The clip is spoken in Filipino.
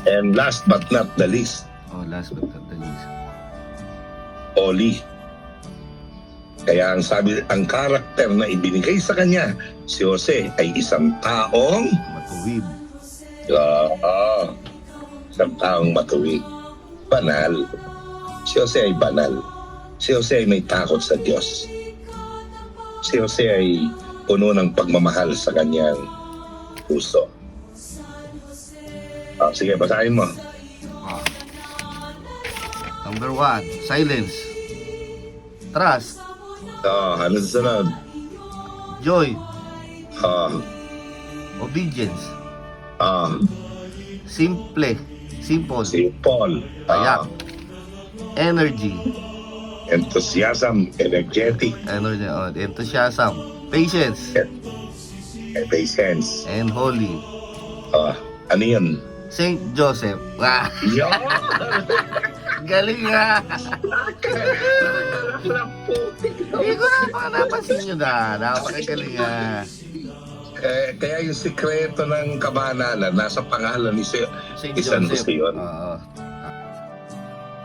And last but not the least, Oh, last but not the least. Holy. Kaya ang karakter na ibinigay sa kanya, si Jose, ay isang taong Matuwid. isang taong matuwid. Banal. Si Jose ay banal. Si Jose ay may takot sa Diyos. Si Jose ay puno ng pagmamahal sa kanyang puso. Sige, basahin mo. Ah. Number 1, silence. Trust. Ano sa sunod? Joy. Ah, Obedience. Simple. Simple. si Paul. Tayak. Energy. Enthusiasm, energetic, Enthusiasm. Patience. patience. And holy. Ano yun? Saint Joseph. Ah, Yan! galing nga. Hindi ko napansin nyo na. Napakagaling nga. Kaya yung sikreto ng kabanalan nasa pangalan ni Saint San Joseph. Jose yun. Oo.